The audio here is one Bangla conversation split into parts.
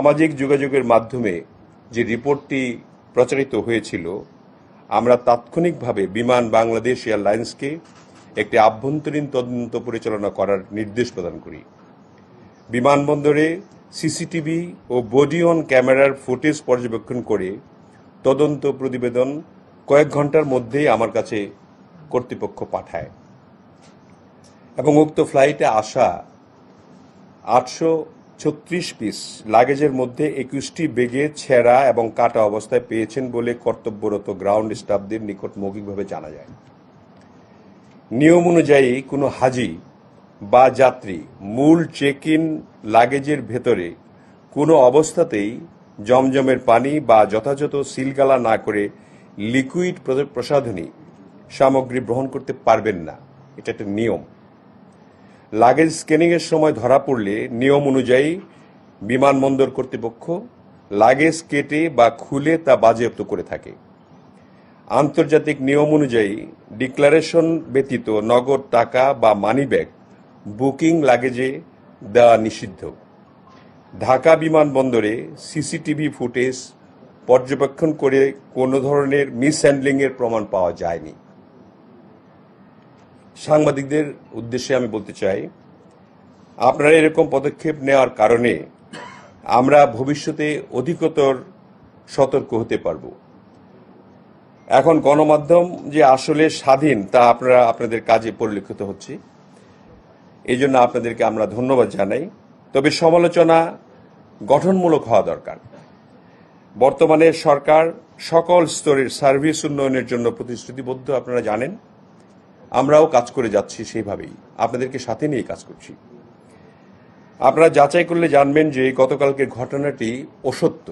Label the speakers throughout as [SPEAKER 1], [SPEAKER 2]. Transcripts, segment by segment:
[SPEAKER 1] সামাজিক যোগাযোগের মাধ্যমে যে রিপোর্টটি প্রচারিত হয়েছিল, আমরা তাৎক্ষণিকভাবে বিমান বাংলাদেশ এয়ারলাইন্সকে একটি আভ্যন্তরীণ তদন্ত পরিচালনা করার নির্দেশ প্রদান করি। বিমানবন্দরে সিসিটিভি ও বডি অন ক্যামেরার ফুটেজ পর্যবেক্ষণ করে তদন্ত প্রতিবেদন কয়েক ঘন্টার মধ্যেই আমার কাছে কর্তৃপক্ষ পাঠায় এবং উক্ত ফ্লাইটে আসা 836 পিস লাগেজের মধ্যে 21টি বেগে ছেঁড়া এবং কাটা অবস্থায় পেয়েছেন বলে কর্তব্যরত গ্রাউন্ড স্টাফদের নিকট মৌখিকভাবে জানা যায়। নিয়ম অনুযায়ী কোনো হাজি বা যাত্রী মূল চেক ইন লাগেজের ভেতরে কোনো অবস্থাতেই জমজমের পানি বা যথাযথ সিলগালা না করে লিকুইড প্রসাধনী সামগ্রী গ্রহণ করতে পারবেন না। এটা একটা নিয়ম। লাগেজ স্ক্যানিংয়ের সময় ধরা পড়লে নিয়ম অনুযায়ী বিমানবন্দর কর্তৃপক্ষ লাগেজ কেটে বা খুলে তা বাজেয়াপ্ত করে থাকে। আন্তর্জাতিক নিয়ম অনুযায়ী ডিক্লারেশন ব্যতীত নগদ টাকা বা মানিব্যাগ বুকিং লাগেজে দেওয়া নিষিদ্ধ। ঢাকা বিমানবন্দরে সিসিটিভি ফুটেজ পর্যবেক্ষণ করে কোনো ধরনের মিসহ্যান্ডলিংয়ের প্রমাণ পাওয়া যায়নি। সাংবাদিকদের উদ্দেশ্যে আমি বলতে চাই, আপনারা এরকম পদক্ষেপ নেওয়ার কারণে আমরা ভবিষ্যতে অধিকতর সতর্ক হতে পারব। এখন গণমাধ্যম যে আসলে স্বাধীন তা আপনাদের কাজে পরিলক্ষিত হচ্ছে, এই জন্য আপনাদেরকে আমরা ধন্যবাদ জানাই। তবে সমালোচনা গঠনমূলক হওয়া দরকার। বর্তমানে সরকার সকল স্তরের সার্ভিস উন্নয়নের জন্য প্রতিশ্রুতিবদ্ধ, আপনারা জানেন। আমরাও কাজ করে যাচ্ছি সেইভাবেই, আপনাদেরকে সাথে নিয়ে কাজ করছি। আপনারা যাচাই করলে জানবেন যে গতকালকের ঘটনাটি অসত্য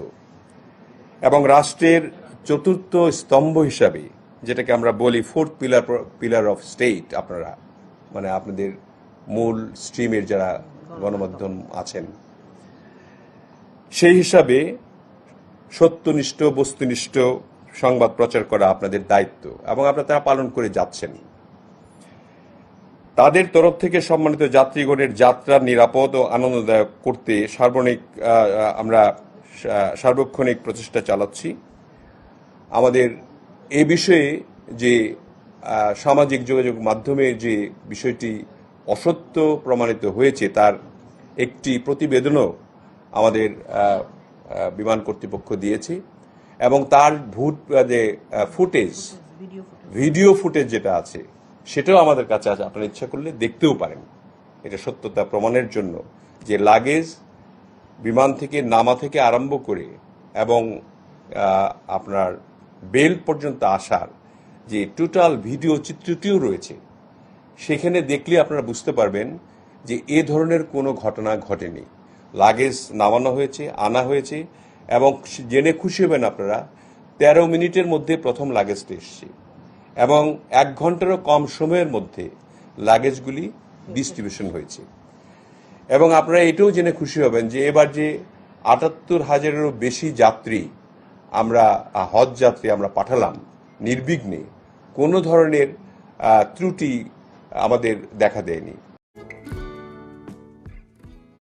[SPEAKER 1] এবং রাষ্ট্রের চতুর্থ স্তম্ভ হিসাবে, যেটাকে আমরা বলি ফোর্থ পিলার অফ স্টেট, আপনারা মানে আপনাদের মূল স্ট্রিমের যারা গণমাধ্যম আছেন, সেই হিসাবে সত্যনিষ্ঠ বস্তুনিষ্ঠ সংবাদ প্রচার করা আপনাদের দায়িত্ব এবং আপনারা তা পালন করে যাচ্ছেন। তাদের তরফ থেকে সম্মানিত যাত্রীগণের যাত্রা নিরাপদ ও আনন্দদায়ক করতে আমরা সার্বক্ষণিক প্রচেষ্টা চালাচ্ছি। আমাদের এ বিষয়ে যে সামাজিক যোগাযোগ মাধ্যমে যে বিষয়টি অসত্য প্রমাণিত হয়েছে, তার একটি প্রতিবেদনও আমাদের বিমান কর্তৃপক্ষ দিয়েছে এবং তার ভিডিও ফুটেজ যেটা আছে সেটাও আমাদের কাছে আছে। আপনারা ইচ্ছা করলে দেখতেও পারেন। এটা সত্যতা প্রমাণের জন্য যে লাগেজ বিমান থেকে নামা থেকে আরম্ভ করে এবং আপনার বেল্ট পর্যন্ত আসার যে টোটাল ভিডিও চিত্রটিও রয়েছে, সেখানে দেখলে আপনারা বুঝতে পারবেন যে এ ধরনের কোনো ঘটনা ঘটেনি। লাগেজ নামানো হয়েছে, আনা হয়েছে এবং জেনে খুশি হবেন আপনারা 13 মিনিটের মধ্যে প্রথম লাগেজটা এসছে এবং 1 ঘন্টারও কম সময়ের মধ্যে লাগেজগুলি ডিস্ট্রিবিউশন হয়েছে। এবং আপনারা এটাও জেনে খুশি হবেন যে এবার যে 78,000-এরও বেশি যাত্রী হজ যাত্রী আমরা পাঠালাম নির্বিঘ্নে, কোনো ধরনের ত্রুটি আমাদের দেখা দেয়নি।